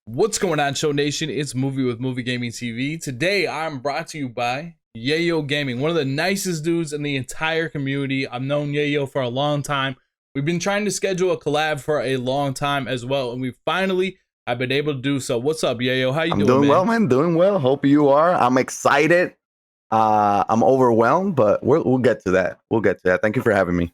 What's going on, Show Nation? It's Movie with Movie Gaming TV. Today, I'm brought to you by Yeyo Gaming, one of the nicest dudes in the entire community. I've known Yeyo for a long time. We've been trying to schedule a collab for a long time as well, and we finally have been able to do so. What's up, Yeyo? How you doing, man? Doing well, man. Doing well. Hope you are. I'm excited. I'm overwhelmed, but we'll get to that. We'll get to that. Thank you for having me.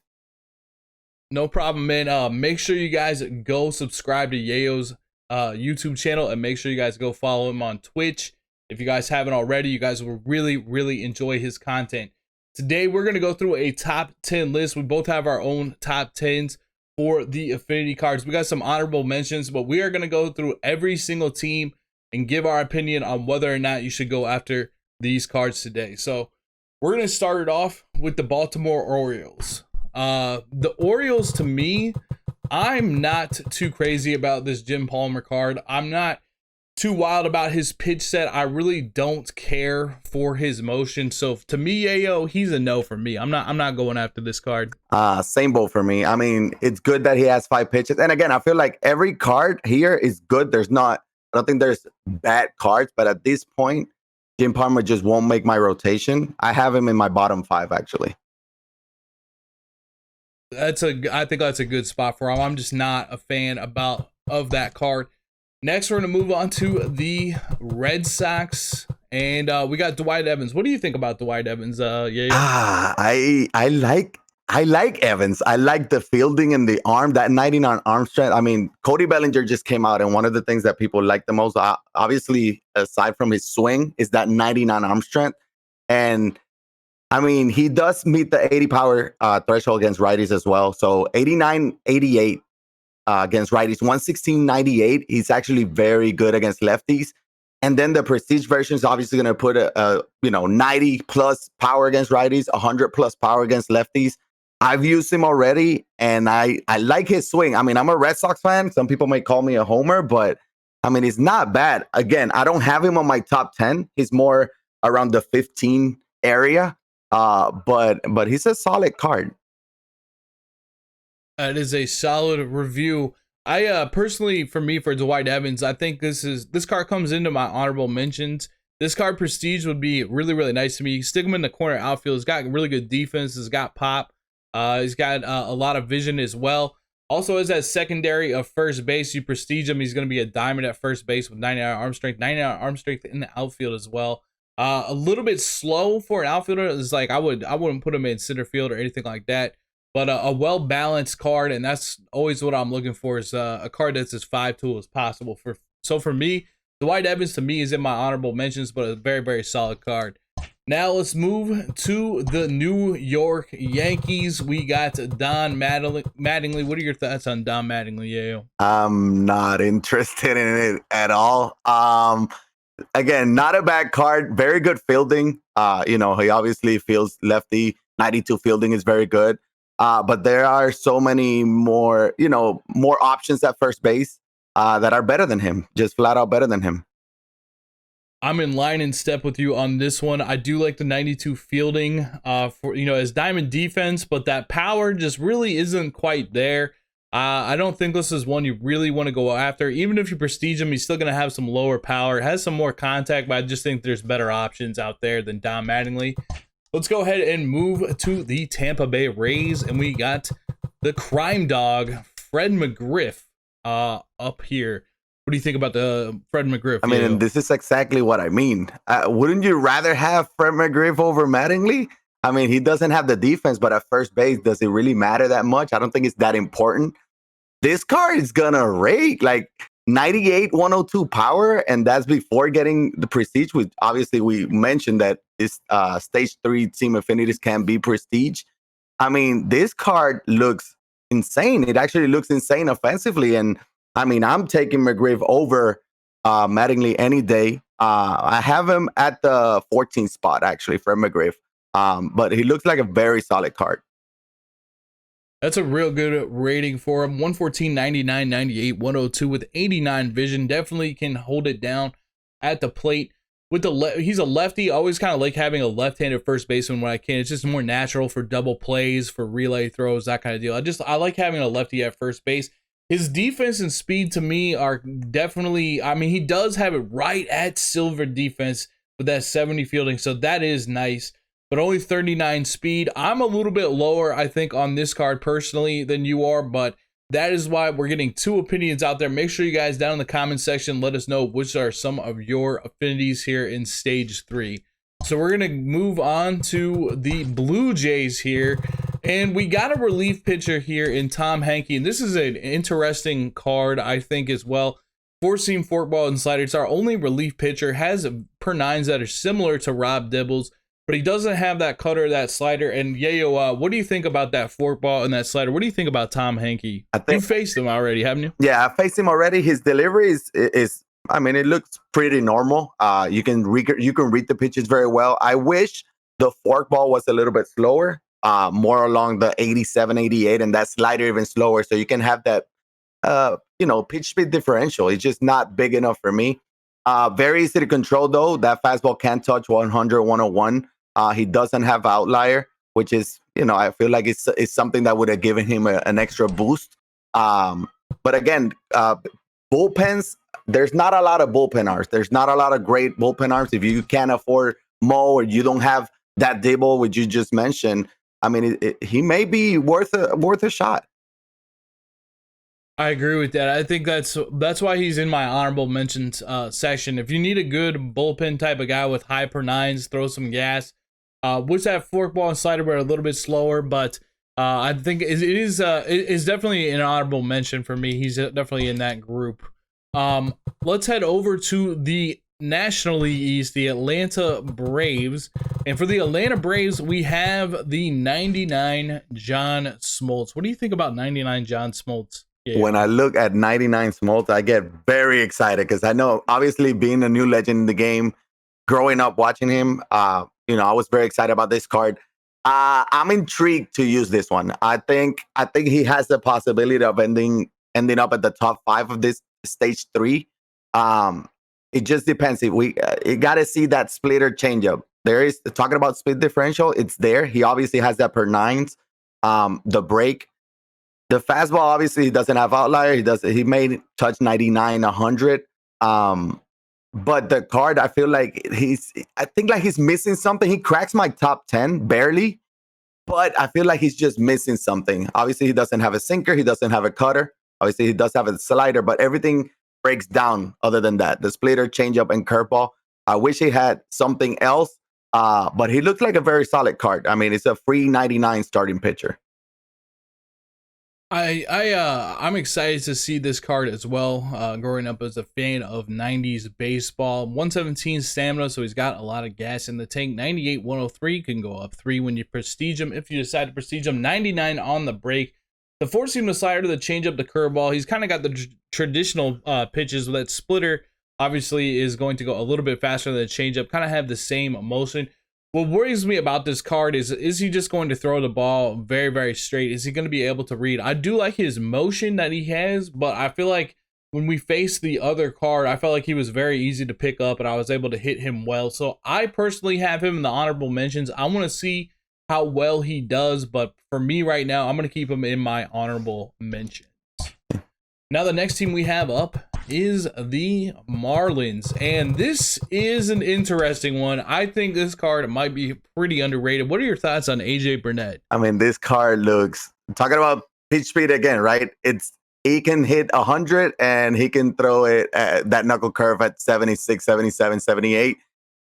No problem, man. Make sure you guys go subscribe to Yeyo's YouTube channel, and make sure you guys go follow him on Twitch. If you guys haven't already, you guys will really enjoy his content. Today we're going to go through a top 10 list. We both have our own top 10s for the Affinity Cards. We got some honorable mentions, but we are going to go through every single team and give our opinion on whether or not you should go after these cards today. So we're going to start it off with the Baltimore Orioles. The Orioles, to me, I'm not too crazy about this Jim Palmer card. I'm not too wild about his pitch set. I really don't care for his motion. So to me, Yeyo, he's a no for me. I'm not going after this card. Same boat for me. I mean, it's good that he has 5 pitches. And again, I feel like every card here is good. I don't think there's bad cards, but at this point, Jim Palmer just won't make my rotation. I have him in my bottom 5, actually. I think that's a good spot for him. I'm just not a fan of that card. Next, we're going to move on to the Red Sox, and we got Dwight Evans. What do you think about Dwight Evans? Yeah. I like Evans. I like the fielding and the arm, that 99 arm strength. I mean, Cody Bellinger just came out, and one of the things that people like the most, obviously, aside from his swing, is that 99 arm strength. And I mean, he does meet the 80 power threshold against righties as well. So 89, 88 against righties, 116, 98. He's actually very good against lefties. And then the prestige version is obviously going to put a 90 plus power against righties, 100 plus power against lefties. I've used him already, and I like his swing. I mean, I'm a Red Sox fan. Some people may call me a homer, but I mean, it's not bad. Again, I don't have him on my top 10. He's more around the 15 area. But he's a solid card. It is a solid review. I personally, for Dwight Evans, I think this card comes into my honorable mentions. This card, Prestige, would be really nice to me. Stick him in the corner outfield. He's got really good defense. He's got pop. He's got a lot of vision as well. Also, as that secondary of first base, you prestige him. He's going to be a diamond at first base with 99 arm strength, 99 arm strength in the outfield as well. A little bit slow for an outfielder. It's like I wouldn't put him in center field or anything like that. But a well-balanced card, and that's always what I'm looking for, is a card that's as 5-tool as possible. So for me, Dwight Evans to me is in my honorable mentions, but a very solid card. Now let's move to the New York Yankees. We got Don Mattingly. What are your thoughts on Don Mattingly, Yeyo? I'm not interested in it at all. Again, not a bad card. Very good fielding. He obviously fields lefty. 92 fielding is very good. But there are so many more options at first base that are better than him. Just flat out better than him. I'm in line and step with you on this one. I do like the 92 fielding for as diamond defense, but that power just really isn't quite there. I don't think this is one you really want to go after. Even if you prestige him, he's still going to have some lower power. It has some more contact, but I just think there's better options out there than Don Mattingly. Let's go ahead and move to the Tampa Bay Rays, and we got the crime dog, Fred McGriff, up here. What do you think about the Fred McGriff? I mean, this is exactly what I mean. Wouldn't you rather have Fred McGriff over Mattingly? I mean, he doesn't have the defense, but at first base, does it really matter that much? I don't think it's that important. This card is gonna rake like 98, 102 power, and that's before getting the prestige. Which obviously we mentioned that this stage 3 team affinities can be prestige. I mean, this card looks insane. It actually looks insane offensively, and I mean, I'm taking McGriff over Mattingly any day. I have him at the 14th spot actually for McGriff, but he looks like a very solid card. That's a real good rating for him. 114, 99, 98, 102 with 89 vision. Definitely can hold it down at the plate. With he's a lefty. I always kind of like having a left-handed first baseman when I can. It's just more natural for double plays, for relay throws, that kind of deal. I like having a lefty at first base. His defense and speed to me are definitely, I mean, he does have it right at silver defense with that 70 fielding, so that is nice, but only 39 speed. I'm a little bit lower, I think, on this card personally than you are, but that is why we're getting two opinions out there. Make sure you guys down in the comment section let us know which are some of your affinities here in stage 3. So we're going to move on to the Blue Jays here. And we got a relief pitcher here in Tom Henke. And this is an interesting card, I think, as well. Four-seam, forkball, and slider. It's our only relief pitcher. Has per nines that are similar to Rob Dibbles, but he doesn't have that cutter, that slider. And Yeyo, what do you think about that forkball and that slider? What do you think about Tom Henke? I think you faced him already, haven't you? Yeah, I faced him already. His delivery is I mean, it looks pretty normal. You can read the pitches very well. I wish the forkball was a little bit slower, more along the 87, 88, and that slider even slower, so you can have that pitch speed differential. It's just not big enough for me. Very easy to control though. That fastball can touch 100, 101. He doesn't have outlier, which is, I feel like it's something that would have given him an extra boost. But again, bullpens, there's not a lot of bullpen arms. There's not a lot of great bullpen arms. If you can't afford Mo or you don't have that Dibble, which you just mentioned, I mean, he may be worth a shot. I agree with that. I think that's why he's in my honorable mentions section. If you need a good bullpen type of guy with high per nines, throw some gas. Wish that forkball and slider were a little bit slower, but I think it is definitely an honorable mention for me. He's definitely in that group. Let's head over to the National League East, the Atlanta Braves. And for the Atlanta Braves, we have the 99 John Smoltz. What do you think about 99 John Smoltz? Yeah. When I look at 99 Smoltz, I get very excited because I know, obviously, being a new legend in the game, growing up watching him, I was very excited about this card. I'm intrigued to use this one. I think he has the possibility of ending up at the top 5 of this stage 3. It just depends. If we you got to see that splitter changeup. There is talking about speed differential. It's there. He obviously has that per nines. The break, the fastball. Obviously, he doesn't have outlier. He may touch 99, 100. But the card, I feel like he's missing something. He cracks my top 10 barely, but I feel like he's just missing something. Obviously, he doesn't have a sinker. He doesn't have a cutter. Obviously, he does have a slider, but everything breaks down other than that. The splitter, changeup, and curveball. I wish he had something else, but he looks like a very solid card. I mean, it's a free 99 starting pitcher. I'm excited to see this card as well. Growing up as a fan of 90s baseball, 117 stamina, so he's got a lot of gas in the tank. 98, 103 can go up 3 when you prestige him. If you decide to prestige him, 99 on the break. The four-seam, the slider, the changeup, the curveball. He's kind of got the traditional pitches. That splitter obviously is going to go a little bit faster than the changeup. Kind of have the same motion. What worries me about this card is he just going to throw the ball very, very straight? Is he going to be able to read? I do like his motion that he has, but I feel like when we faced the other card, I felt like he was very easy to pick up and I was able to hit him well. So I personally have him in the honorable mentions. I want to see how well he does, but for me right now, I'm going to keep him in my honorable mentions. Now, the next team we have up is the Marlins, and this is an interesting one. I think this card might be pretty underrated. What are your thoughts on AJ Burnett? I mean, this card looks, talking about pitch speed again, right? He can hit 100 and he can throw it that knuckle curve at 76, 77, 78.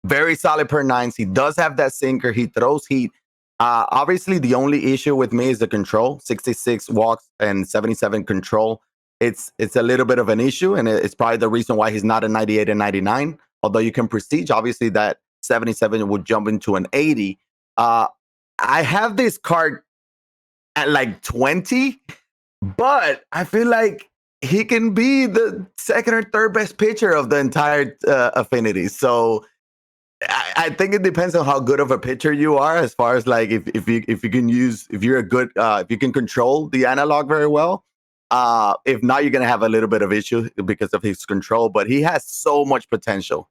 Very solid per nines. He does have that sinker. He throws heat. Obviously, the only issue with me is the control. 66 walks and 77 control. It's a little bit of an issue, and it's probably the reason why he's not a 98 and 99. Although you can prestige, obviously that 77 would jump into an 80. I have this card at like 20, but I feel like he can be the second or third best pitcher of the entire affinity. So I think it depends on how good of a pitcher you are, as far as like if you can control the analog very well. If not, you're gonna have a little bit of issue because of his control, but he has so much potential.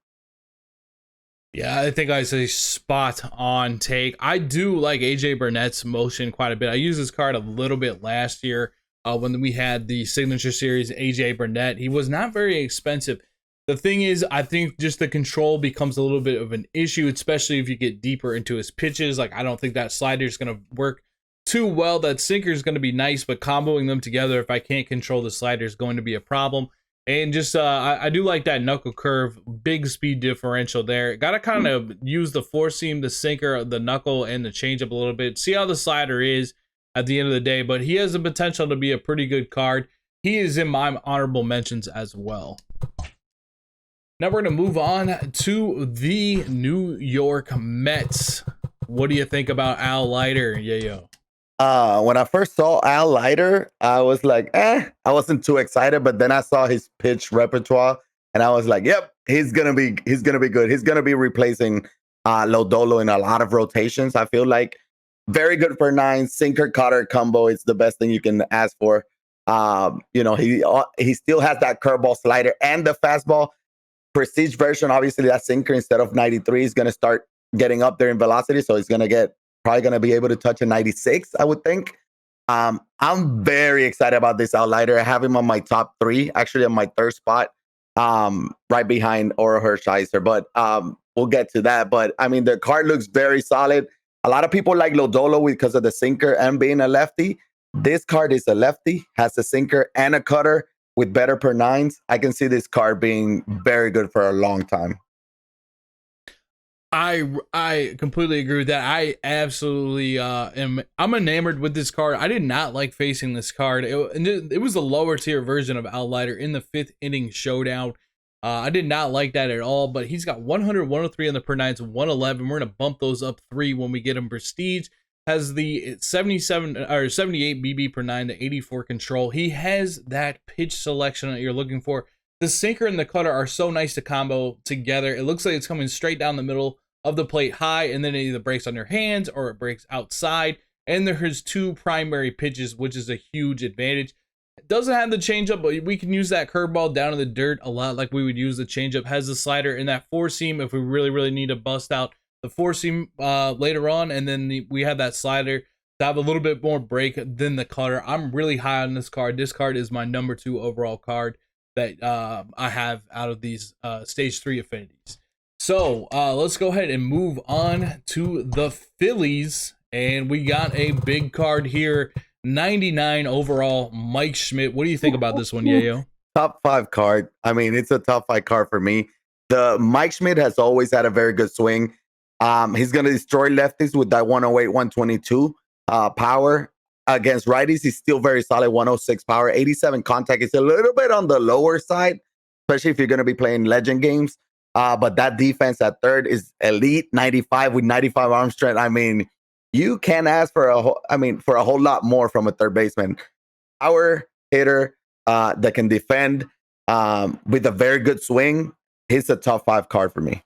Yeah, I think I say spot on take. I do like AJ Burnett's motion quite a bit. I used this card a little bit last year. when we had the signature series AJ Burnett. He was not very expensive. The thing is, I think just the control becomes a little bit of an issue, especially if you get deeper into his pitches. Like, I don't think that slider is going to work too well. That sinker is going to be nice, but comboing them together, if I can't control the slider, is going to be a problem. And just, I do like that knuckle curve, big speed differential there. Got to kind of use the four seam, the sinker, the knuckle, and the changeup a little bit. See how the slider is at the end of the day, but he has the potential to be a pretty good card. He is in my honorable mentions as well. Now we're going to move on to the New York Mets. What do you think about Al Leiter, Yeyo? When I first saw Al Leiter, I was like, I wasn't too excited, but then I saw his pitch repertoire and I was like, yep, he's gonna be good. He's gonna be replacing Lodolo in a lot of rotations. I feel like very good for 9, sinker cutter combo. It's the best thing you can ask for. You know, he still has that curveball, slider, and the fastball. Prestige version, obviously that sinker instead of 93 is going to start getting up there in velocity, so he's going to probably going to be able to touch a 96, I would think. I'm very excited about this Al Leiter. I have him on my top 3, actually on my 3rd spot, right behind Oro Hershiser, but we'll get to that. But I mean, the card looks very solid. A lot of people like Lodolo because of the sinker and being a lefty. This card is a lefty, has a sinker and a cutter with better per 9s. I can see this card being very good for a long time. I completely agree with that. I absolutely I'm enamored with this card. I did not like facing this card. It was a lower tier version of Al Leiter in the 5th inning showdown. I did not like that at all, but he's got 100, 103 on the per 9s, 111. We're going to bump those up 3 when we get him prestige. Has the 77 or 78 BB per 9, the 84 control. He has that pitch selection that you're looking for. The sinker and the cutter are so nice to combo together. It looks like it's coming straight down the middle of the plate high, and then it either breaks on your hands or it breaks outside. And there's 2 primary pitches, which is a huge advantage. It doesn't have the changeup, but we can use that curveball down in the dirt a lot like we would use the changeup. Has the slider and that 4-seam if we really need to bust out the 4-seam later on, and then we have that slider to have a little bit more break than the cutter. I'm really high on this card. This card is my number 2 overall card that I have out of these stage 3 affinities. So let's go ahead and move on to the Phillies, and we got a big card here, 99 overall, Mike Schmidt. What do you think about this one, Yeyo? Top 5 card. I mean, it's a top 5 card for me. The Mike Schmidt has always had a very good swing. He's going to destroy lefties with that 108, 122 power. Against righties, he's still very solid, 106 power, 87 contact. It's a little bit on the lower side, especially if you're going to be playing legend games. But that defense at third is elite, 95 with 95 arm strength. I mean, you can ask for a whole lot more from a third baseman. Power hitter that can defend with a very good swing. He's a top 5 card for me.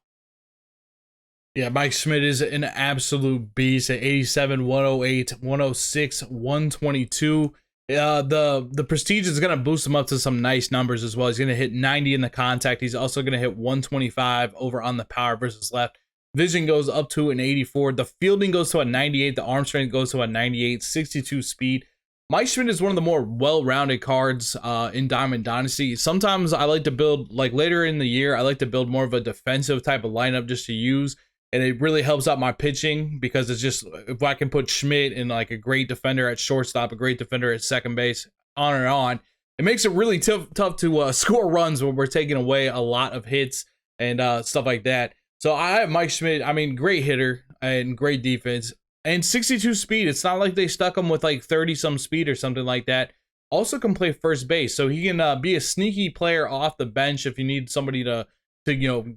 Yeah, Mike Schmidt is an absolute beast at 87, 108, 106, 122. The prestige is going to boost him up to some nice numbers as well. He's going to hit 90 in the contact. He's also going to hit 125 over on the power versus left. Vision goes up to an 84. The fielding goes to a 98. The arm strength goes to a 98, 62 speed. Mike Schmidt is one of the more well-rounded cards in Diamond Dynasty. Sometimes I like to build, like later in the year, I like to build more of a defensive type of lineup just to use. And it really helps out my pitching because it's just, if I can put Schmidt in like a great defender at shortstop, a great defender at second base, on and on, it makes it really tough to score runs when we're taking away a lot of hits and stuff like that. So I have Mike Schmidt. I mean, great hitter and great defense and 62 speed. It's not like they stuck him with like 30 some speed or something like that. Also can play first base, so he can be a sneaky player off the bench if you need somebody to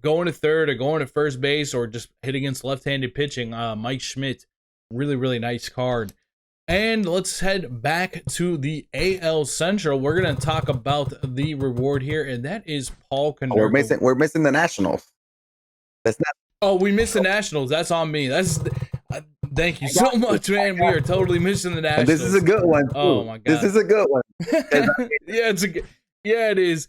go into third or go into first base or just hit against left-handed pitching. Mike Schmidt, really nice card. And let's head back to the AL Central. We're gonna talk about the reward here, and that is Paul KONERKO. We're missing the Nationals. That's not. Oh, we missed the Nationals. That's on me. That's. Thank you so much, man. We are totally missing the Nationals. This is a good one, too. Oh my god, this is a good one. Yeah, it is.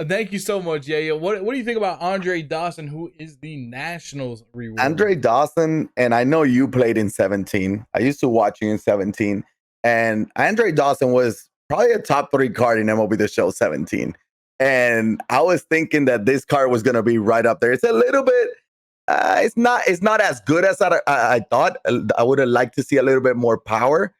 Thank you so much, Yeyo. What do you think about Andre Dawson, who is the Nationals reward? Andre Dawson, and I know you played in 17. I used to watch you in 17. And Andre Dawson was probably a top 3 card in MLB The Show 17. And I was thinking that this card was going to be right up there. It's a little bit, it's not as good as I thought. I would have liked to see a little bit more power,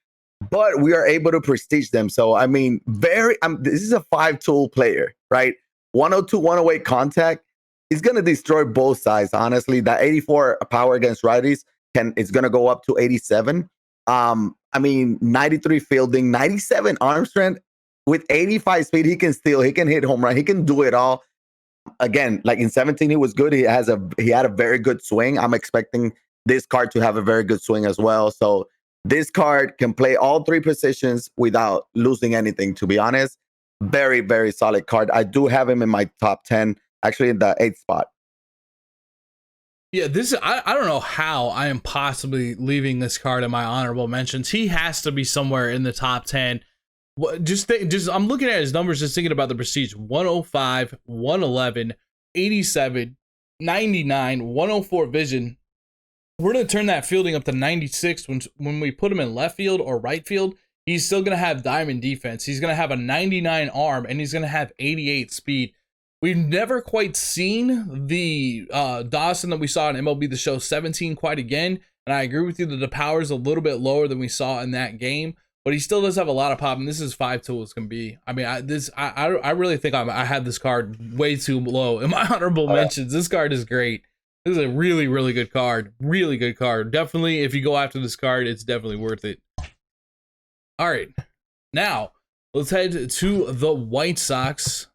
but we are able to prestige them. So, I mean, this is a 5-tool player, right? 102, 108 contact. He's going to destroy both sides, honestly. That 84 power against righties it's going to go up to 87. I mean, 93 fielding, 97 arm strength. With 85 speed, he can steal, he can hit home run, he can do it all. Again, like in 17, he was good. He had a very good swing. I'm expecting this card to have a very good swing as well. So this card can play all 3 positions without losing anything, to be honest. Very, very solid card. I do have him in my top 10, actually in the 8th spot. Yeah, I don't know how I am possibly leaving this card in my honorable mentions. He has to be somewhere in the top 10. I'm looking at his numbers, just thinking about the prestige. 105, 111, 87, 99, 104 vision. We're going to turn that fielding up to 96 when we put him in left field or right field. He's still going to have diamond defense. He's going to have a 99 arm, and he's going to have 88 speed. We've never quite seen the DAWSON that we saw in MLB The Show 17 quite again, and I agree with you that the power is a little bit lower than we saw in that game, but he still does have a lot of pop, and this is 5 tools can be. I mean, I really think I had this card way too low in my honorable mentions. This card is great. This is a really, really good card. Really good card. Definitely, if you go after this card, it's definitely worth it. All right, now let's head to the White Sox.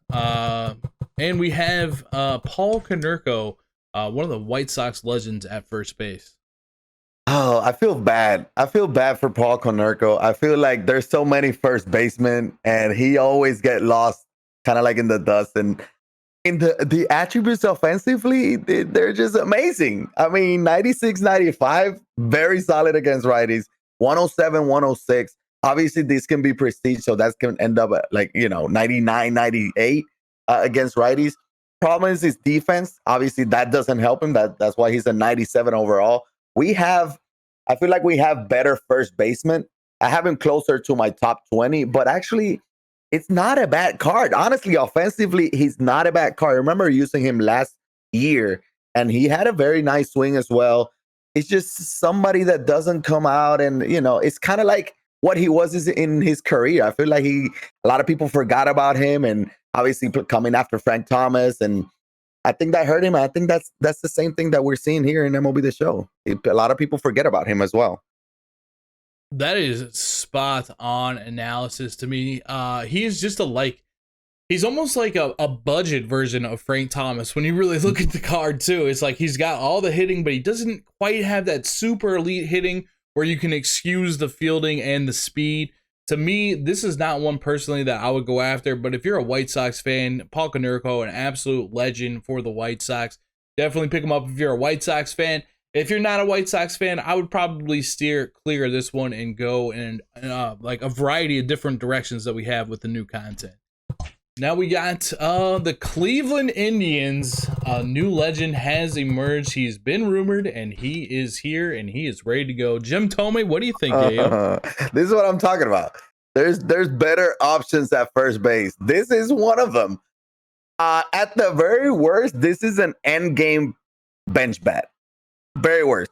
And we have Paul Konerko, one of the White Sox legends at first base. Oh, I feel bad. I feel bad for Paul Konerko. I feel like there's so many first basemen, and he always get lost, kind of like in the dust. And in the attributes offensively, they're just amazing. I mean, 96, 95, very solid against righties. 107, 106. Obviously, this can be prestige, so that can end up at 99, 98 against righties. Problem is his defense. Obviously, that doesn't help him. That's why he's a 97 overall. I feel like we have better first baseman. I have him closer to my top 20, but actually, it's not a bad card. Honestly, offensively, he's not a bad card. I remember using him last year, and he had a very nice swing as well. It's just somebody that doesn't come out, and it's kind of like what he was in his career. I feel like a lot of people forgot about him, and obviously coming after Frank Thomas, and I think that hurt him. I think that's the same thing that we're seeing here in MLB The Show. A lot of people forget about him as well. That is spot on analysis to me. He is just he's almost like a budget version of Frank Thomas. When you really look at the card too, it's like he's got all the hitting, but he doesn't quite have that super elite hitting where you can excuse the fielding and the speed. To me, this is not one personally that I would go after, but if you're a White Sox fan, Paul Konerko, an absolute legend for the White Sox, definitely pick him up if you're a White Sox fan. If you're not a White Sox fan, I would probably steer clear of this one and go in like a variety of different directions that we have with the new content. Now we got the Cleveland Indians. A new legend has emerged. He's been rumored, and he is here, and he is ready to go. Jim Tomei, what do you think, Yeyo? This is what I'm talking about. There's better options at first base. This is one of them. At the very worst, this is an end game bench bat. Very worst.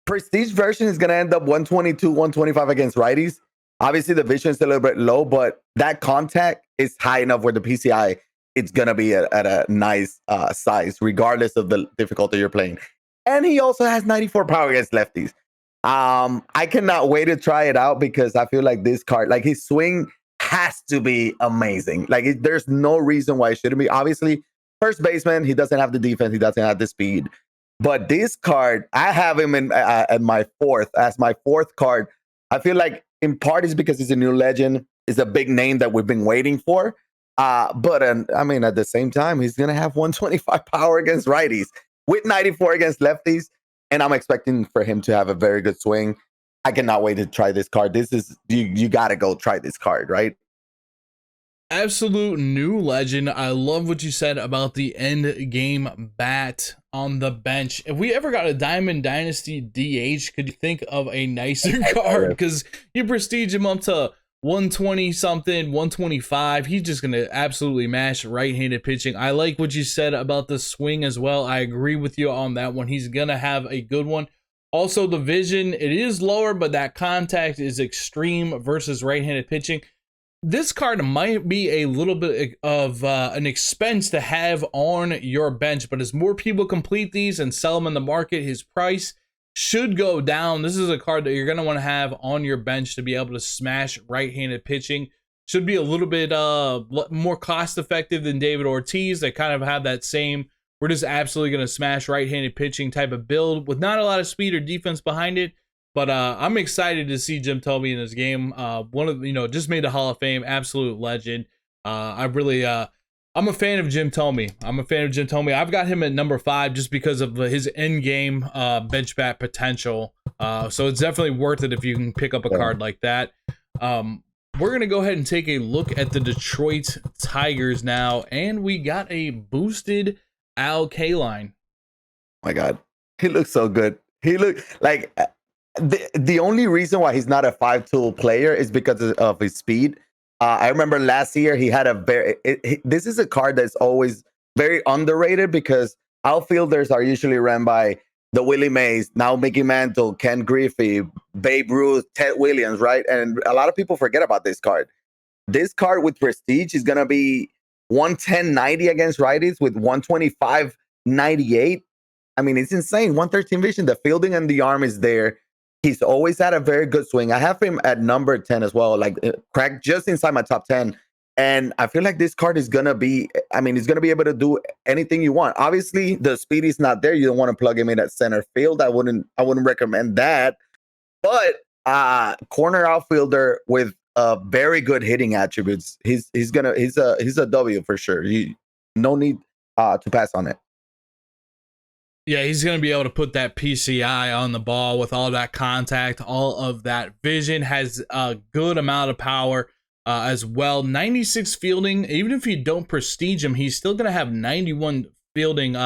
Prestige version is going to end up 122, 125 against righties. Obviously, the vision is a little bit low, but that contact is high enough where the PCI, it's going to be at a nice size, regardless of the difficulty you're playing. And he also has 94 power against lefties. I cannot wait to try it out because I feel like this card, like his swing has to be amazing. Like there's no reason why it shouldn't be. Obviously, first baseman, he doesn't have the defense, he doesn't have the speed. But this card, I have him in at my fourth card. I feel like in part is because he's a new legend, is a big name that we've been waiting for. But I mean, at the same time, he's gonna have 125 power against righties with 94 against lefties, and I'm expecting for him to have a very good swing. I cannot wait to try this card. This is you got to go try this card, right? Absolute new legend. I love what you said about the end game bat on the bench. If we ever got a Diamond Dynasty DH, could you think of a nicer card? Because you prestige him up to 120 something, 125. He's just going to absolutely mash right-handed pitching. I like what you said about the swing as well. I agree with you on that one. He's going to have a good one. Also, the vision, it is lower, but that contact is extreme versus right-handed pitching. This card might be a little bit of an expense to have on your bench, but as more people complete these and sell them in the market, his price should go down. This is a card that you're going to want to have on your bench to be able to smash right-handed pitching. Should be a little bit more cost-effective than David Ortiz. They kind of have that same, we're just absolutely going to smash right-handed pitching type of build with not a lot of speed or defense behind it. But I'm excited to see Jim Thome in this game. One of, just made the Hall of Fame, absolute legend. I'm a fan of Jim Thome. I've got him at number 5 just because of his in-game bench bat potential. So it's definitely worth it if you can pick up a card like that. We're going to go ahead and take a look at the Detroit Tigers now. And we got a boosted KALINE. Oh my God. He looks so good. He looked like the only reason why he's not a 5-tool player is because of his speed. I remember last year he had a this is a card that's always very underrated because outfielders are usually ran by the Willie Mays, now Mickey Mantle, Ken Griffey, Babe Ruth, Ted Williams, right? And a lot of people forget about this card. This card with prestige is going to be 110-90 against righties with 125-98. I mean, it's insane. 113 vision. The fielding and the arm is there. He's always had a very good swing. I have him at number 10 as well, like cracked just inside my top 10. And I feel like this card is going to be, he's going to be able to do anything you want. Obviously, the speed is not there. You don't want to plug him in at center field. I wouldn't recommend that. But corner outfielder with very good hitting attributes. He's a W for sure. No need to pass on it. Yeah, he's going to be able to put that PCI on the ball with all that contact, all of that vision, has a good amount of power as well. 96 fielding, even if you don't prestige him, he's still going to have 91 fielding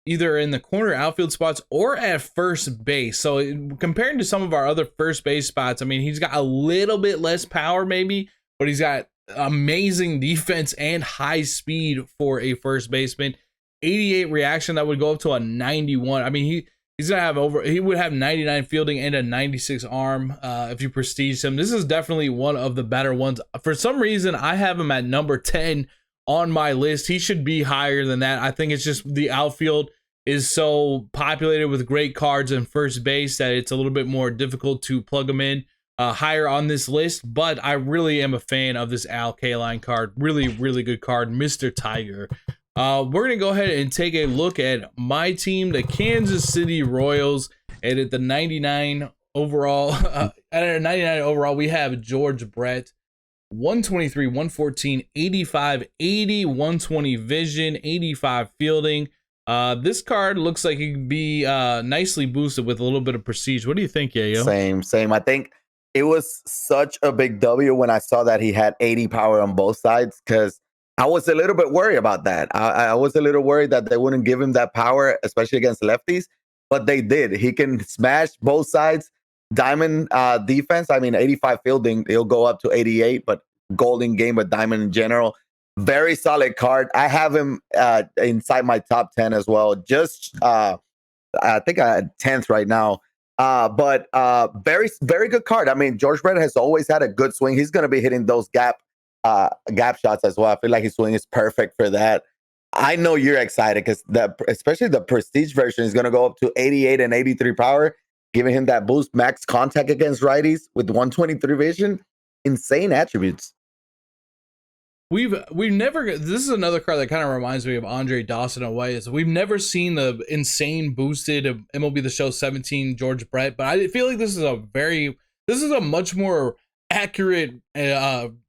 either in the corner outfield spots or at first base. So compared to some of our other first base spots, he's got a little bit less power maybe, but he's got amazing defense and high speed for a first baseman. 88 reaction, that would go up to a 91. He's gonna have he would have 99 fielding and a 96 arm if you prestige him. This is definitely one of the better ones. For some reason, I have him at number 10 on my list. He should be higher than that. I think it's just the outfield is so populated with great cards in first base that it's a little bit more difficult to plug them in higher on this list. But I really am a fan of this KALINE card. Really, really good card, Mr. Tiger. We're going to go ahead and take a look at my team, the Kansas City Royals, and at the 99 overall, we have George Brett, 123, 114, 85, 80, 120 vision, 85 fielding. This card looks like it could be nicely boosted with a little bit of prestige. What do you think, Yeyo? Same. I think it was such a big W when I saw that he had 80 power on both sides because I was a little bit worried about that. I was a little worried that they wouldn't give him that power, especially against lefties, but they did. He can smash both sides. Diamond defense, 85 fielding, he'll go up to 88, but golden game with Diamond in general. Very solid card. I have him inside my top 10 as well. Just, I think I had 10th right now. But very, very good card. George Brett has always had a good swing. He's going to be hitting those gap shots as well. I feel like his swing is perfect for that. I know you're excited because especially the prestige version is going to go up to 88 and 83 power, giving him that boost, max contact against righties with 123 vision. Insane attributes. We've never, this is another card that kind of reminds me of Andre Dawson in a way, is we've never seen the insane boosted of MLB The Show 17 George Brett, but I feel like this is a much more accurate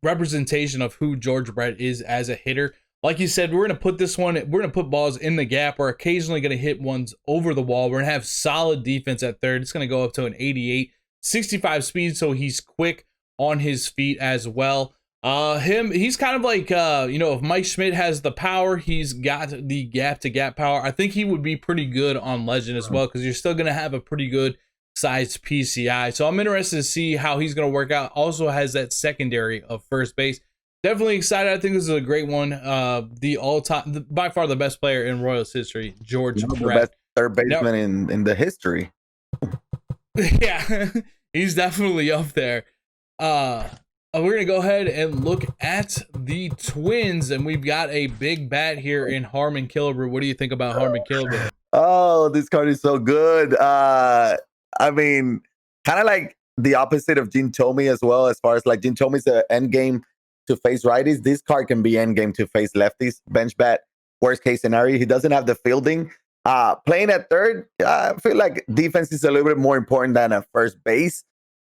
representation of who George Brett is as a hitter. Like you said, we're going to put balls in the gap. We're occasionally going to hit ones over the wall. We're going to have solid defense at third. It's going to go up to an 88, 65 speed, so he's quick on his feet as well. He's kind of like, if Mike Schmidt has the power, he's got the gap to gap power. I think he would be pretty good on Legend as well, because you're still going to have a pretty good size PCI. So I'm interested to see how he's going to work out. Also has that secondary of first base. Definitely excited. I think this is a great one. The all-time, by far the best player in Royals history, George Brett. The best third baseman in the history. Yeah, he's definitely up there. We're gonna go ahead and look at the Twins, and we've got a big bat here in Harmon Killebrew. What do you think about Harmon Killebrew? Oh, this card is so good. I mean, kind of like the opposite of Jin Tomey as well, as far as like Jin Tomey's an end game to face righties. This card can be end game to face lefties. Bench bat, worst case scenario. He doesn't have the fielding. Playing at third, I feel like defense is a little bit more important than at first base.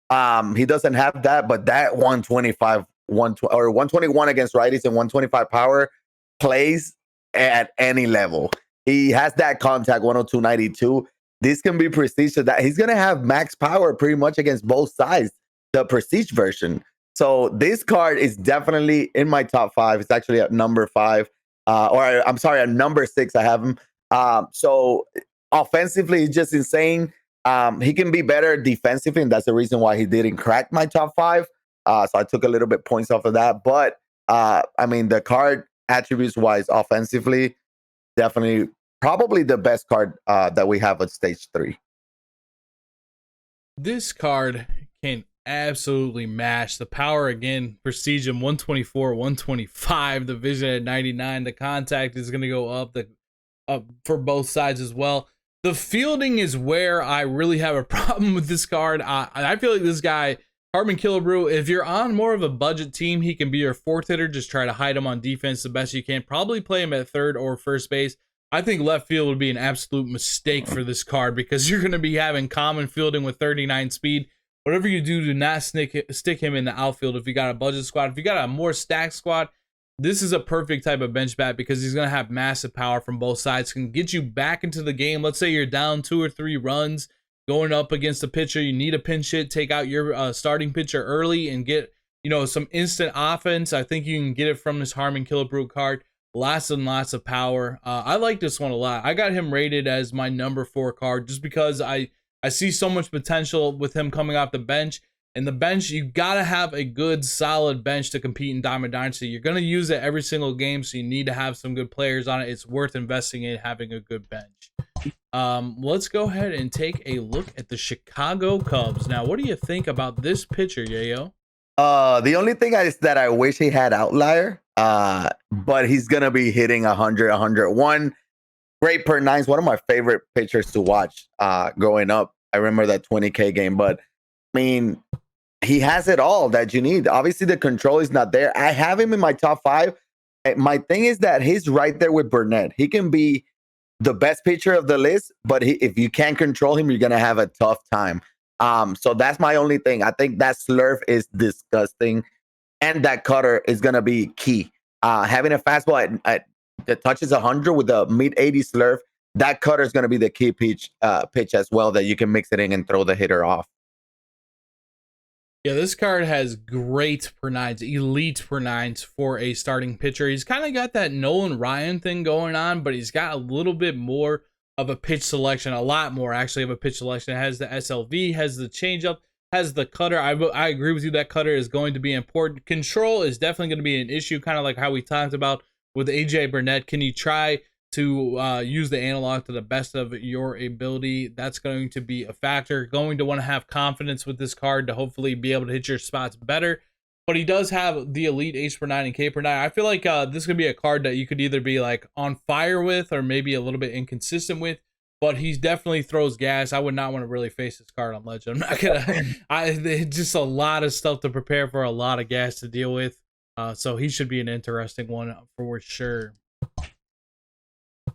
He doesn't have that, but that 125, 120 or 121 against righties and 125 power plays at any level. He has that contact 102.92. This can be prestige, so that he's gonna have max power pretty much against both sides, the prestige version. So this card is definitely in my top 5. It's actually at number 5, or I'm sorry, at number 6. I have him. So offensively, he's just insane. He can be better defensively, and that's the reason why he didn't crack my top 5. So I took a little bit points off of that. But I mean, the card attributes wise, offensively, definitely probably the best card that we have at stage 3. This card can absolutely mash the power again. Prestige 124, 125, the vision at 99. The contact is going to go up for both sides as well. The fielding is where I really have a problem with this card. I feel like this guy, Harmon Killebrew, if you're on more of a budget team, he can be your fourth hitter. Just try to hide him on defense the best you can. Probably play him at third or first base. I think left field would be an absolute mistake for this card because you're going to be having common fielding with 39 speed. Whatever you do not stick him in the outfield if you got a budget squad. If you got a more stacked squad, this is a perfect type of bench bat because he's going to have massive power from both sides. Can get you back into the game. Let's say you're down 2 or 3 runs going up against a pitcher. You need a pinch hit. Take out your starting pitcher early and get some instant offense. I think you can get it from this Harmon Killebrew card. Lots and lots of power. I like this one a lot. I got him rated as my number 4 card just because I see so much potential with him coming off the bench. And the bench, you got to have a good, solid bench to compete in Diamond Dynasty. You're going to use it every single game, so you need to have some good players on it. It's worth investing in having a good bench. Let's go ahead and take a look at the Chicago Cubs. Now, what do you think about this pitcher, Yeyo? The only thing is that I wish he had outlier, but he's going to be hitting 100, 101. Great per nines. One of my favorite pitchers to watch growing up. I remember that 20K game, but I mean, he has it all that you need. Obviously, the control is not there. I have him in my top 5. My thing is that he's right there with Burnett. He can be the best pitcher of the list, but if you can't control him, you're going to have a tough time. So that's my only thing. I think that slurve is disgusting, and that cutter is going to be key. Having a fastball that touches 100 with a mid-80 slurve, that cutter is going to be the key pitch as well that you can mix it in and throw the hitter off. Yeah, this card has great per nines, elite per nines for a starting pitcher. He's kind of got that Nolan Ryan thing going on, but he's got a little bit more of a pitch selection, a lot more actually of a pitch selection. It has the SLV, has the changeup, has the cutter. I agree with you, that cutter is going to be important. Control is definitely going to be an issue, kind of like how we talked about with AJ Burnett. Can you try to use the analog to the best of your ability? That's going to be a factor. Going to want to have confidence with this card to hopefully be able to hit your spots better. But he does have the elite H per 9 and K per 9. I feel like this could be a card that you could either be like on fire with or maybe a little bit inconsistent with. But he definitely throws gas. I would not want to really face this card on Legend. I'm not gonna. Just a lot of stuff to prepare for, a lot of gas to deal with. So he should be an interesting one for sure.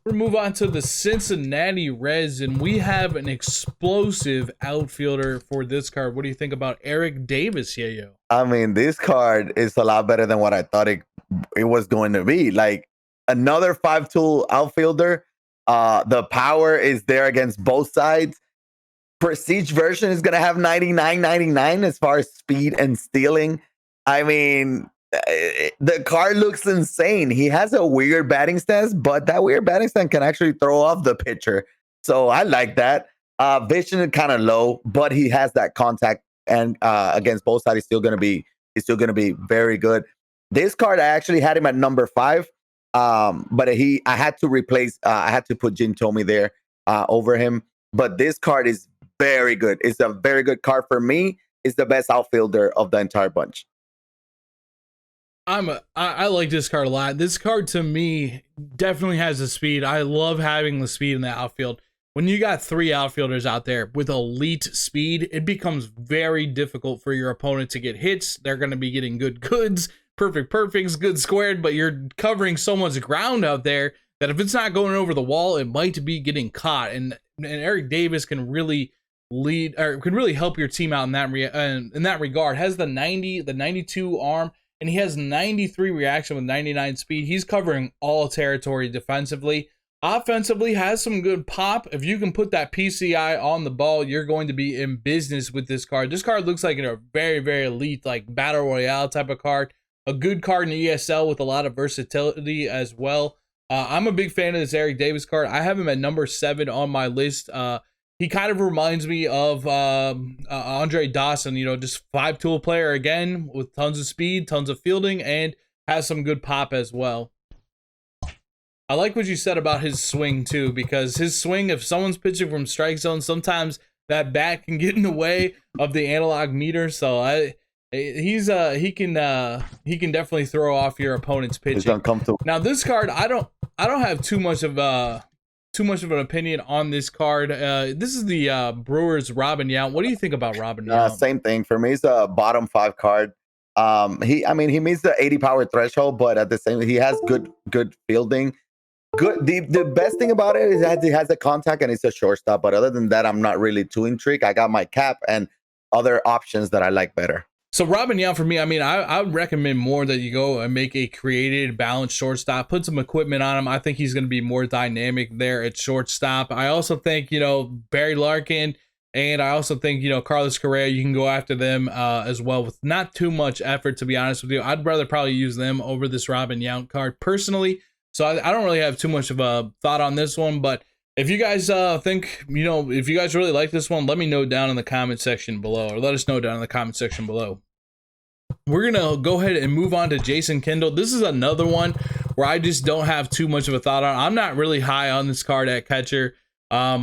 We'll move on to the Cincinnati Reds, and we have an explosive outfielder for this card. What do you think about Eric Davis, Yeyo? I mean, this card is a lot better than what I thought it was going to be. Like another 5-tool outfielder. The power is there against both sides. Prestige version is going to have 99 as far as speed and stealing. I mean, the card looks insane. He has a weird batting stance, but that weird batting stance can actually throw off the pitcher. So I like that. Vision is kind of low, but he has that contact, and against both sides, he's still gonna be very good. This card, I actually had him at number 5, but I had to replace, I had to put Jin Tomi there over him. But this card is very good. It's a very good card for me. It's the best outfielder of the entire bunch. I like this card a lot. This card to me definitely has the speed. I love having the speed in the outfield. When you got 3 outfielders out there with elite speed, it becomes very difficult for your opponent to get hits. They're going to be getting good goods, perfects, good squared, but you're covering so much ground out there that if it's not going over the wall, it might be getting caught. And Eric Davis can really lead, or can really help your team out in that regard. Has the 92 arm, and he has 93 reaction with 99 speed. He's covering all territory defensively. Offensively, has some good pop. If you can put that PCI on the ball, you're going to be in business with this card. This card looks like a very, very elite, like battle royale type of card. A good card in ESL with a lot of versatility as well. I'm a big fan of this Eric Davis card. I have him at number 7 on my list. He kind of reminds me of Andre Dawson, just 5-tool player again with tons of speed, tons of fielding, and has some good pop as well. I like what you said about his swing too, because his swing, if someone's pitching from strike zone, sometimes that bat can get in the way of the analog meter. So he can definitely throw off your opponent's pitching. It's uncomfortable. Now this card, I don't have too much of an opinion on this card. This is the Brewers Robin Yount. What do you think about Robin Yount? Same thing for me. It's a bottom 5 card. He meets the 80 power threshold, but at the same, he has good fielding. Good. The best thing about it is that he has a contact and it's a shortstop. But other than that, I'm not really too intrigued. I got my cap and other options that I like better. So Robin Yount for me, I would recommend more that you go and make a created, balanced shortstop. Put some equipment on him. I think he's going to be more dynamic there at shortstop. I also think, Barry Larkin, and I also think, Carlos Correa, you can go after them as well with not too much effort, to be honest with you. I'd rather probably use them over this Robin Yount card personally. So I don't really have too much of a thought on this one, but if you guys think, if you guys really like this one, let me know down in the comment section below, or let us know down in the comment section below. We're going to go ahead and move on to Jason Kendall. This is another one where I just don't have too much of a thought on. I'm not really high on this card at catcher. I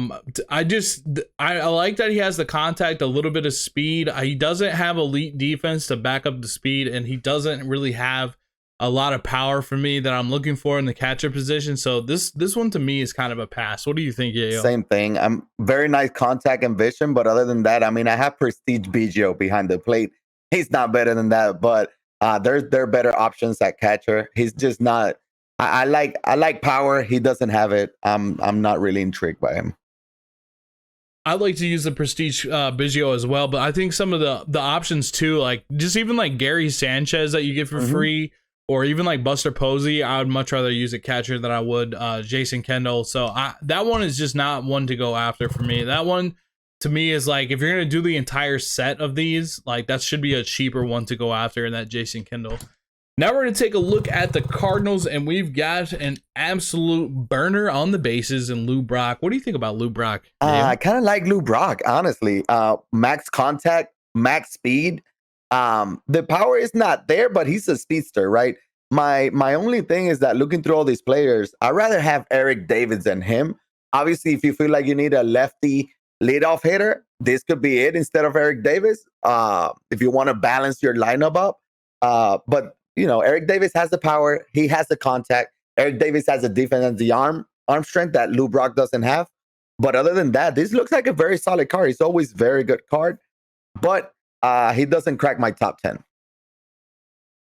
like that he has the contact, a little bit of speed. He doesn't have elite defense to back up the speed, and he doesn't really have a lot of power for me that I'm looking for in the catcher position. So this one to me is kind of a pass. What do you think, Yeyo? Same thing. I'm very nice contact and vision, but other than that, I have Prestige Biggio behind the plate. He's not better than that, but there are better options at catcher. He's just not. I like power. He doesn't have it. I'm not really intrigued by him. I like to use the Prestige Biggio as well, but I think some of the options too, like just even like Gary Sanchez that you get for free, or even like Buster Posey, I would much rather use a catcher than I would Jason Kendall. So that one is just not one to go after for me. That one to me is like, if you're going to do the entire set of these, like that should be a cheaper one to go after in that Jason Kendall. Now we're going to take a look at the Cardinals, and we've got an absolute burner on the bases in Lou Brock. What do you think about Lou Brock? I kind of like Lou Brock, honestly. Max contact, max speed. The power is not there, but he's a speedster, right? My only thing is that looking through all these players, I'd rather have Eric Davis than him. Obviously, if you feel like you need a lefty leadoff hitter, this could be it instead of Eric Davis. If you want to balance your lineup up. But Eric Davis has the power. He has the contact. Eric Davis has the defense and the arm strength that Lou Brock doesn't have. But other than that, this looks like a very solid card. It's always very good card. But he doesn't crack my top 10.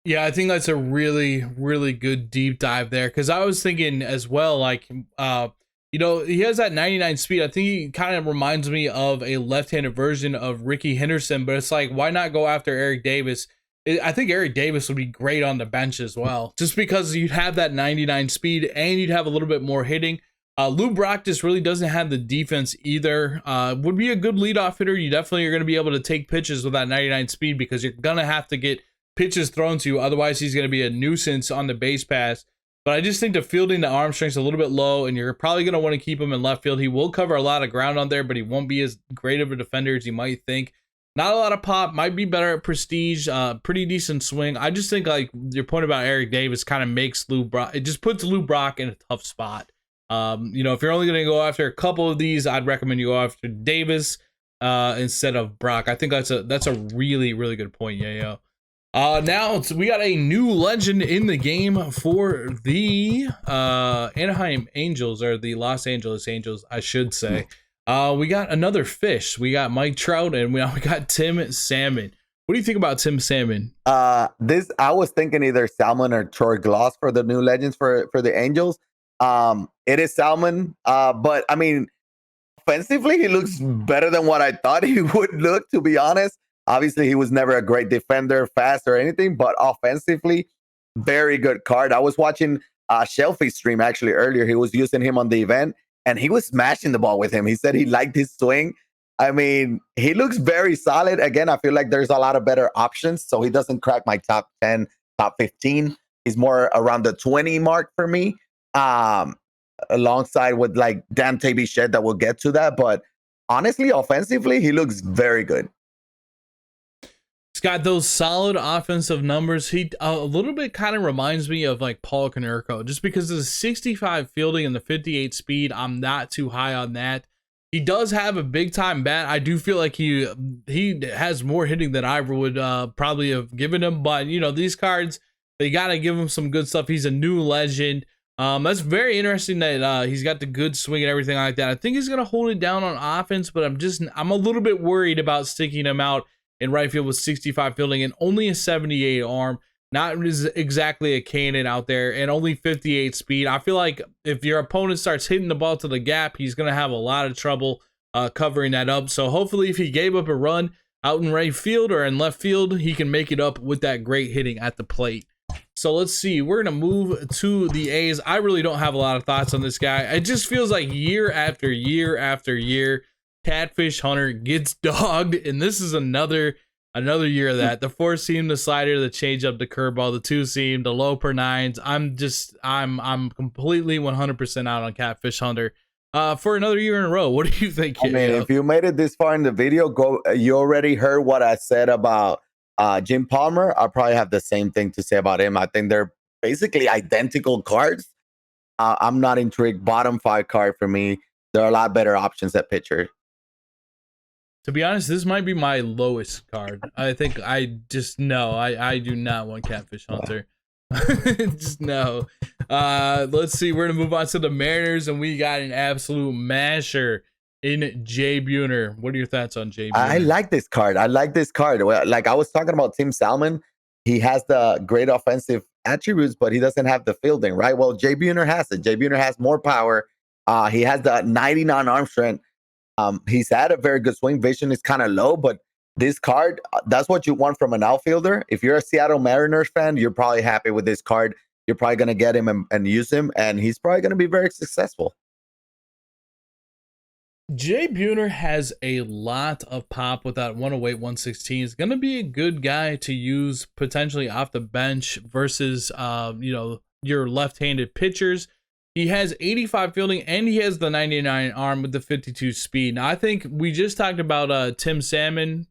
Yeah, I think that's a really, really good deep dive there. Because I was thinking as well, like, he has that 99 speed. I think he kind of reminds me of a left-handed version of Ricky Henderson. But it's like, why not go after Eric Davis? I think Eric Davis would be great on the bench as well. Just because you'd have that 99 speed and you'd have a little bit more hitting. Lou Brock just really doesn't have the defense either. Would be a good leadoff hitter. You definitely are going to be able to take pitches with that 99 speed because you're going to have to get pitches thrown to you. Otherwise, he's going to be a nuisance on the base pass. But I just think the fielding, the arm strength's a little bit low, and you're probably going to want to keep him in left field. He will cover a lot of ground on there, but he won't be as great of a defender as you might think. Not a lot of pop, might be better at prestige, pretty decent swing. I just think like your point about Eric Davis kind of makes Lou Brock, it just puts Lou Brock in a tough spot. You know, if you're only going to go after a couple of these, I'd recommend you go after Davis instead of Brock. I think that's a really, really good point, Yayo. Now we got a new legend in the game for the Anaheim Angels, or the Los Angeles Angels, I should say. We got another fish. We got Mike Trout, and we got Tim Salmon. What do you think about Tim Salmon? I was thinking either Salmon or Troy Gloss for the new legends for the Angels. It is Salmon, but I mean, offensively, he looks better than what I thought he would look, to be honest. Obviously, he was never a great defender, fast, or anything, but offensively, very good card. I was watching Shelfie's stream actually earlier. He was using him on the event, and he was smashing the ball with him. He said he liked his swing. I mean, he looks very solid. Again, I feel like there's a lot of better options, so he doesn't crack my top 10, top 15. He's more around the 20 mark for me, alongside with like Dan Bichette that we'll get to that. But honestly, offensively, he looks very good. He's got those solid offensive numbers. He a little bit kind of reminds me of like Paul KONERKO, just because of the 65 fielding and the 58 speed. I'm not too high on that. He does have a big time bat. I do feel like he has more hitting than I would probably have given him. But you know, these cards, they gotta give him some good stuff. He's a new legend. That's very interesting that he's got the good swing and everything like that. I think he's gonna hold it down on offense, but I'm a little bit worried about sticking him out in right field with 65 fielding and only a 78 arm. Not exactly a cannon out there, and only 58 speed. I feel like if your opponent starts hitting the ball to the gap, he's going to have a lot of trouble covering that up. So hopefully if he gave up a run out in right field or in left field, he can make it up with that great hitting at the plate. So let's see. We're going to move to the A's. I really don't have a lot of thoughts on this guy. It just feels like year after year after year, Catfish Hunter gets dogged, and this is another year of that. The 4-seam, the slider, the changeup, the curveball, the 2-seam, the low per nines. I'm completely 100% out on Catfish Hunter for another year in a row. What do you think? I mean, if you made it this far in the video, you already heard what I said about Jim Palmer. I probably have the same thing to say about him. I think they're basically identical cards. I'm not intrigued. Bottom 5 card for me. There are a lot better options at pitcher. To be honest, this might be my lowest card. I think I do not want Catfish Hunter. Just no. Let's see. We're going to move on to the Mariners, and we got an absolute masher in Jay Buhner. What are your thoughts on Jay Buhner? I like this card. Well, like I was talking about Tim Salmon, he has the great offensive attributes, but he doesn't have the fielding, right? Well, Jay Buhner has it. Jay Buhner has more power. He has the 99 arm strength. He's had a very good swing. Vision is kind of low, but this card, that's what you want from an outfielder. If you're a Seattle Mariners fan, you're probably happy with this card. You're probably going to get him and use him, and he's probably going to be very successful. Jay Buhner has a lot of pop with that 108, 116. He's going to be a good guy to use potentially off the bench versus, your left-handed pitchers. He has 85 fielding, and he has the 99 arm with the 52 speed. Now, I think we just talked about Tim Salmon.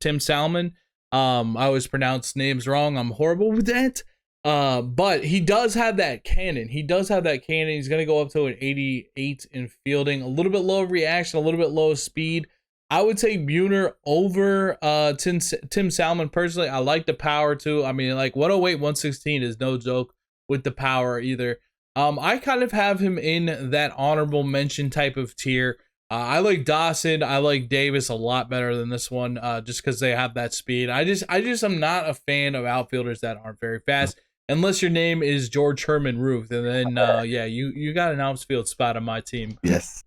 I always pronounce names wrong. I'm horrible with that. But he does have that cannon. He's going to go up to an 88 in fielding. A little bit low reaction, a little bit low speed. I would take Buhner over Tim Salmon personally. I like the power too. I mean, like 108, 116 is no joke with the power either. I kind of have him in that honorable mention type of tier. I like Dawson. I like Davis a lot better than this one, just because they have that speed. I just am not a fan of outfielders that aren't very fast, unless your name is George Herman Ruth, and then you got an outfield spot on my team. Yes.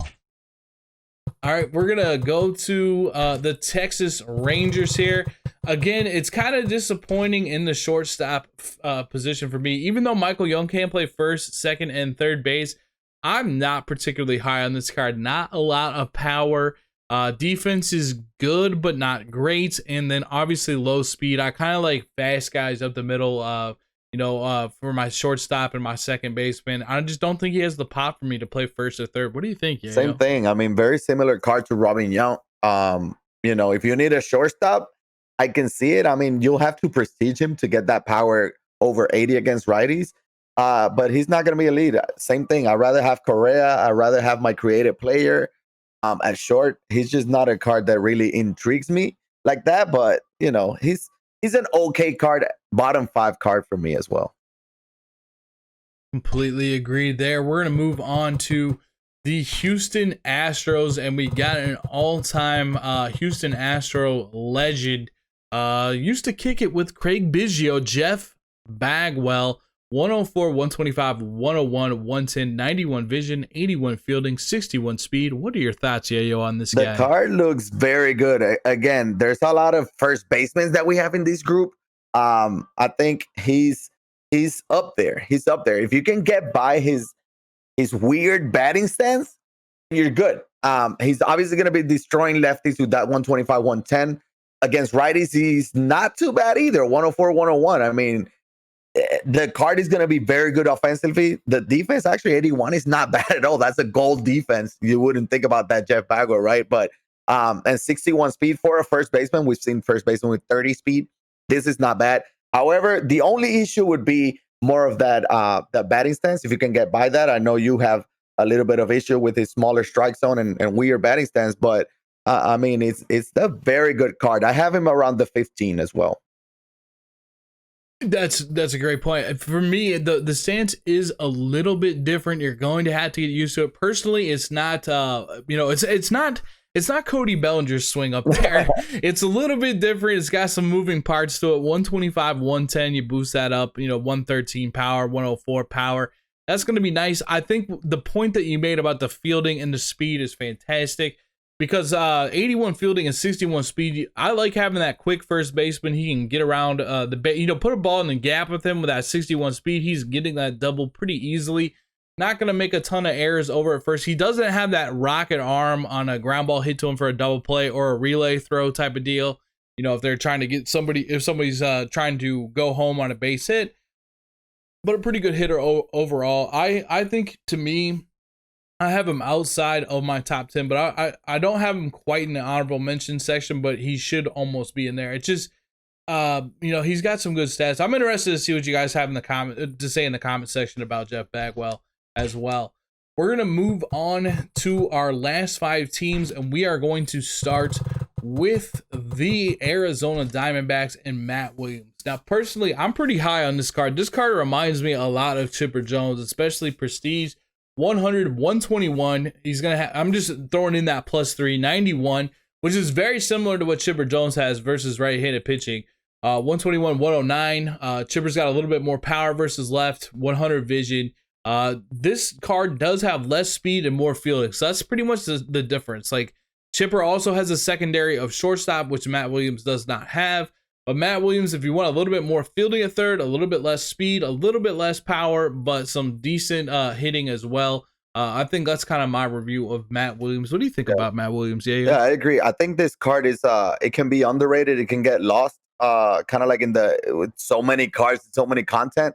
All right, we're gonna go to the Texas Rangers here. Again, it's kind of disappointing in the shortstop position for me. Even though Michael Young can play first, second, and third base, I'm not particularly high on this card. Not a lot of power. Defense is good, but not great. And then obviously low speed. I kind of like fast guys up the middle. for my shortstop and my second baseman. I just don't think he has the pop for me to play first or third. What do you think, Same Yayo? thing. I mean, very similar card to Robin Yount. If you need a shortstop, I can see it. I mean, you'll have to prestige him to get that power over 80 against righties. But he's not going to be a lead. Same thing. I'd rather have Correa. I'd rather have my creative player at short. He's just not a card that really intrigues me like that. But, he's an okay card, bottom 5 card for me as well. Completely agreed there. We're going to move on to the Houston Astros, and we got an all-time Houston Astro legend. Used to kick it with Craig Biggio, Jeff Bagwell. 104, 125, 101, 110, 91 vision, 81 fielding, 61 speed. What are your thoughts, Yayo, on this guy? The card looks very good. Again, there's a lot of first basemen that we have in this group. I think he's up there. He's up there. If you can get by his weird batting stance, you're good. He's obviously going to be destroying lefties with that 125, 110. Against righties, he's not too bad either. 104, 101. I mean, the card is going to be very good offensively. The defense, actually, 81 is not bad at all. That's a gold defense. You wouldn't think about that, Jeff Bagwell, right? But and 61 speed for a first baseman. We've seen first baseman with 30 speed. This is not bad. However, the only issue would be more of that batting stance. If you can get by that, I know you have a little bit of issue with his smaller strike zone and weird batting stance, but I mean, it's a very good card. I have him around the 15 as well. That's a great point. For me, the stance is a little bit different. You're going to have to get used to it. Personally, it's not it's not Cody Bellinger's swing up there. It's a little bit different. It's got some moving parts to it. 125, 110, you boost that up, 113 power, 104 power. That's going to be nice. I think the point that you made about the fielding and the speed is fantastic. Because 81 fielding and 61 speed, I like having that quick first baseman. He can get around put a ball in the gap with him with that 61 speed. He's getting that double pretty easily. Not going to make a ton of errors over at first. He doesn't have that rocket arm on a ground ball hit to him for a double play or a relay throw type of deal. If they're trying to get if somebody's trying to go home on a base hit. But a pretty good hitter overall. I think, to me, I have him outside of my top 10, but I don't have him quite in the honorable mention section, but he should almost be in there. It's just, he's got some good stats. I'm interested to see what you guys have in the comment section about Jeff Bagwell as well. We're going to move on to our last 5 teams, and we are going to start with the Arizona Diamondbacks and Matt Williams. Now, personally, I'm pretty high on this card. This card reminds me a lot of Chipper Jones, especially Prestige. 100, 121. He's going to have, I'm just throwing in that +3, 91, which is very similar to what Chipper Jones has versus right-handed pitching. 121, 109. Chipper's got a little bit more power versus left, 100 vision. This card does have less speed and more fielding, so that's pretty much the difference. Like, Chipper also has a secondary of shortstop, which Matt Williams does not have. But Matt Williams, if you want a little bit more fielding at third, a little bit less speed, a little bit less power, but some decent hitting as well. I think that's kind of my review of Matt Williams. What do you think about Matt Williams? Yeah, I agree. I think this card is it can be underrated. It can get lost, kind of like with so many cards, so many content.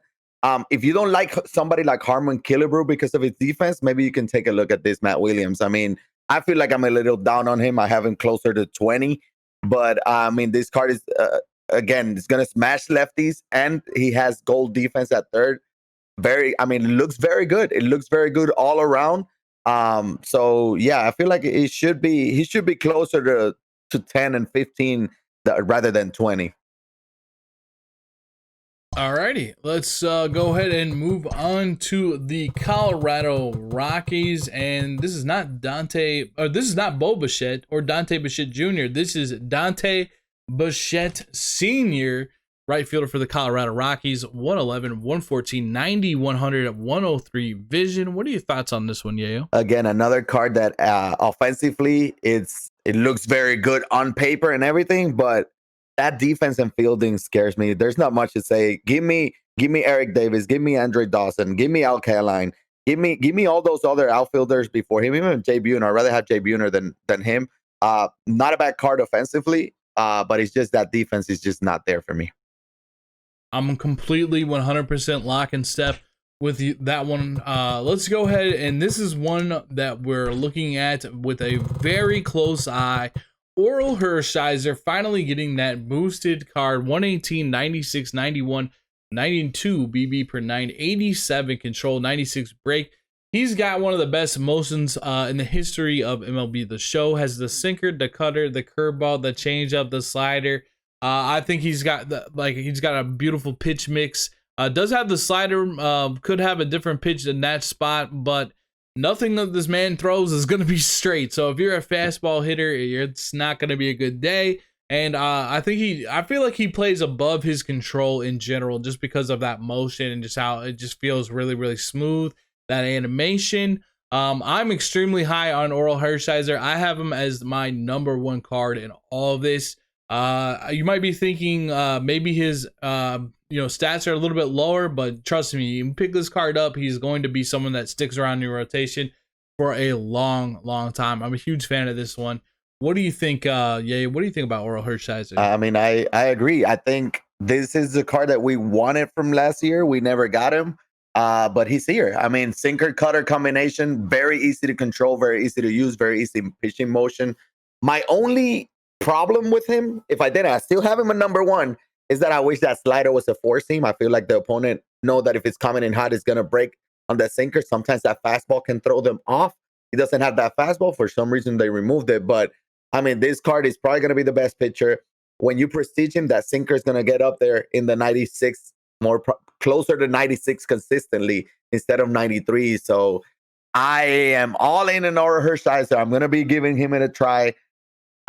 If you don't like somebody like Harmon Killebrew because of his defense, maybe you can take a look at this Matt Williams. I mean, I feel like I'm a little down on him. I have him closer to 20, but I mean, this card is again, it's gonna smash lefties, and he has gold defense at third. It looks very good. It looks very good all around. So yeah, I feel like he should be closer to 10 and 15 rather than 20. Alrighty, let's go ahead and move on to the Colorado Rockies, and this is not Bo Bichette or Dante Bichette Jr. This is Dante Bichette Sr., right fielder for the Colorado Rockies. 111, 114, 90, 100, 103 vision. What are your thoughts on this one, Yayo? Again, another card that offensively it looks very good on paper and everything, but that defense and fielding scares me. There's not much to say. Give me Eric Davis, give me Andre Dawson, give me Al Kaline, give me all those other outfielders before him, even Jay Buhner. I'd rather have Jay Buhner than him. Not a bad card offensively, but it's just that defense is just not there for me. I'm completely 100% lock and step with that one. Let's go ahead, and this is one that we're looking at with a very close eye. Oral Hershiser finally getting that boosted card, 118, 96, 91, 92 BB per 9, 87 control, 96 break. He's got one of the best motions in the history of MLB The Show. Has the sinker, the cutter, the curveball, the changeup, the slider. I think he's got he's got a beautiful pitch mix. Does have the slider, could have a different pitch in that spot, but nothing that this man throws is going to be straight. So if you're a fastball hitter, it's not going to be a good day. And I feel like he plays above his control in general, just because of that motion and just how it just feels really, really smooth. That animation. I'm extremely high on Oral Hershiser. I have him as my #1 card in all of this. You might be thinking maybe his stats are a little bit lower, but trust me, you pick this card up, he's going to be someone that sticks around your rotation for a long, long time. I'm a huge fan of this one. What do you think, Yeyo? What do you think about Oral Hershiser? I mean, I agree. I think this is the card that we wanted from last year. We never got him, but he's here. I mean, sinker cutter combination, very easy to control, very easy to use, very easy pitching motion. My only problem with him, if I didn't, I still have him at #1, is that I wish that slider was a four seam. I feel like the opponent know that if it's coming in hot, it's gonna break on that sinker. Sometimes that fastball can throw them off. He doesn't have that fastball. For some reason, they removed it. But I mean, this card is probably gonna be the best pitcher. When you prestige him, that sinker is gonna get up there in the 96, closer to 96 consistently instead of 93. So I am all in on Oral Hershiser. I'm gonna be giving him a try.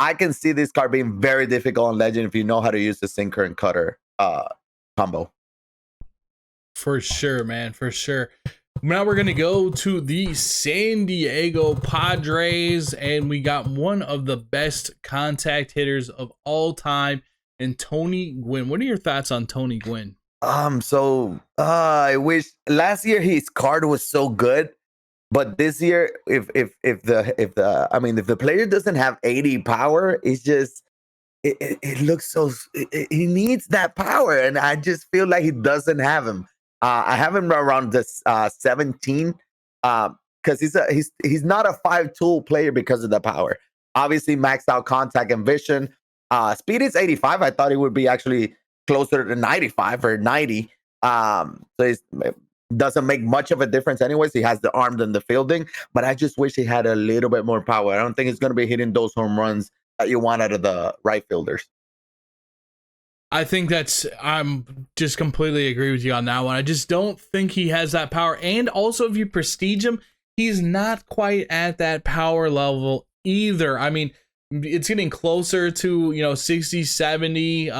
I can see this card being very difficult on Legend if you know how to use the sinker and cutter combo. For sure, man, for sure. Now we're gonna go to the San Diego Padres, and we got one of the best contact hitters of all time, and Tony Gwynn. What are your thoughts on Tony Gwynn? I wish last year his card was so good. But this year, if the player doesn't have 80 power, it's just it looks so. He needs that power, and I just feel like he doesn't have him. I have him around this 17 because he's not a 5-tool player because of the power. Obviously, maxed out contact and vision. Speed is 85. I thought he would be actually closer to 95 or 90. So he's doesn't make much of a difference anyways. He has the arm and the fielding, but I just wish he had a little bit more power. I don't think he's going to be hitting those home runs that you want out of the right fielders. I think I'm just completely agree with you on that one. I just don't think he has that power. And also, if you prestige him, he's not quite at that power level either. I mean, it's getting closer to, 60, 70.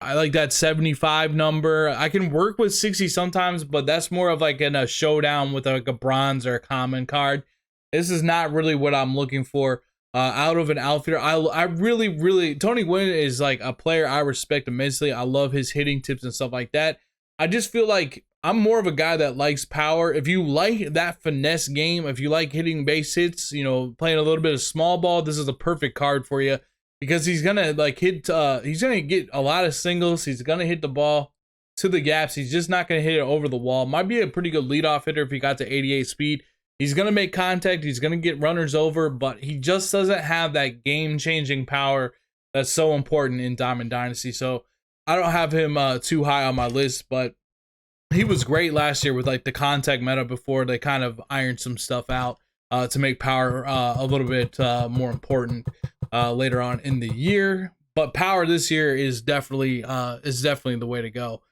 I like that 75 number. I can work with 60 sometimes, but that's more of like in a showdown with like a bronze or a common card. This is not really what I'm looking for out of an outfielder. I really, Tony Gwynn is like a player I respect immensely. I love his hitting tips and stuff like that. I just feel like I'm more of a guy that likes power. If you like that finesse game, if you like hitting base hits, playing a little bit of small ball, this is a perfect card for you. Because he's gonna he's gonna get a lot of singles. He's gonna hit the ball to the gaps. He's just not gonna hit it over the wall. Might be a pretty good leadoff hitter if he got to 88 speed. He's gonna make contact. He's gonna get runners over, but he just doesn't have that game-changing power that's so important in Diamond Dynasty. So I don't have him too high on my list, but he was great last year with like the contact meta before they kind of ironed some stuff out to make power a little bit more important later on in the year. But power this year is definitely the way to go.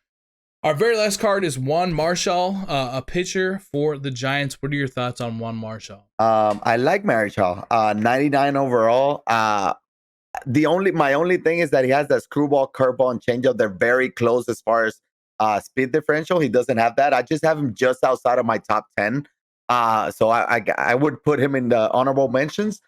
Our very last card is Juan Marichal, a pitcher for the Giants. What are your thoughts on Juan Marichal? I like Marichal, 99 overall. My only thing is that he has that screwball, curveball, and changeup. They're very close as far as speed differential. He doesn't have that. I just have him just outside of my top 10. So I would put him in the honorable mentions.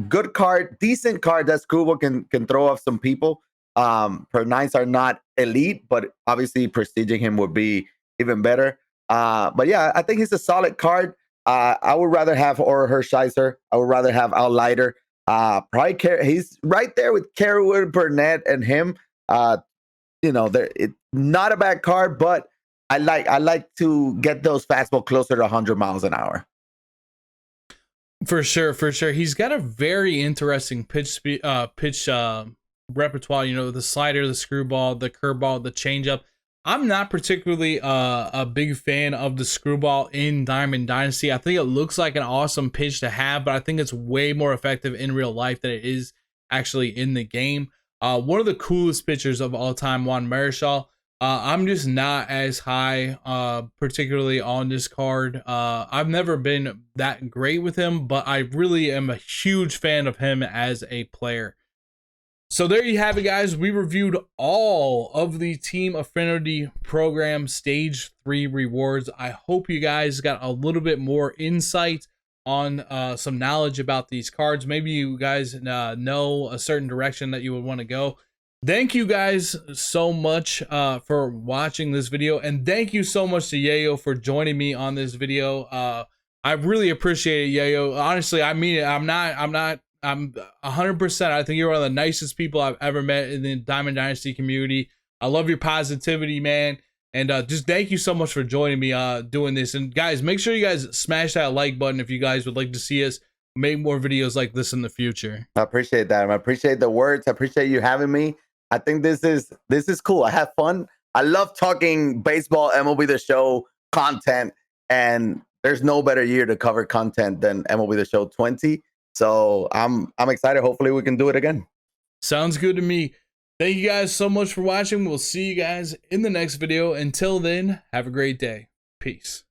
Good card, decent card. That screwball can throw off some people. Per nines are not elite, but obviously prestiging him would be even better. But yeah, I think he's a solid card. I would rather have Oral Hershiser. I would rather have Al Leiter. Probably he's right there with Kerwood, Burnett, and him. you know, it's not a bad card, but I like to get those fastball closer to 100 miles an hour. For sure, for sure. He's got a very interesting pitch repertoire. You know, the slider, the screwball, the curveball, the changeup. I'm not particularly a big fan of the screwball in Diamond Dynasty. I think it looks like an awesome pitch to have, but I think it's way more effective in real life than it is actually in the game. One of the coolest pitchers of all time, MARICHAL. I'm just not as high, particularly on this card. I've never been that great with him, but I really am a huge fan of him as a player. So there you have it, guys. We reviewed all of the Team Affinity Program Stage 3 rewards. I hope you guys got a little bit more insight on some knowledge about these cards. Maybe you guys know a certain direction that you would want to go. Thank you guys so much for watching this video, and thank you so much to Yeyo for joining me on this video. I really appreciate it, Yeyo. Honestly, I mean it. I'm 100%. I think you're one of the nicest people I've ever met in the Diamond Dynasty community. I love your positivity, man. And just thank you so much for joining me doing this. And guys, make sure you guys smash that like button if you guys would like to see us make more videos like this in the future. I appreciate that. I appreciate the words. I appreciate you having me. I think this is cool. I have fun. I love talking baseball, MLB The Show content, and there's no better year to cover content than MLB The Show 20. So I'm excited. Hopefully we can do it again. Sounds good to me. Thank you guys so much for watching. We'll see you guys in the next video. Until then, have a great day. Peace.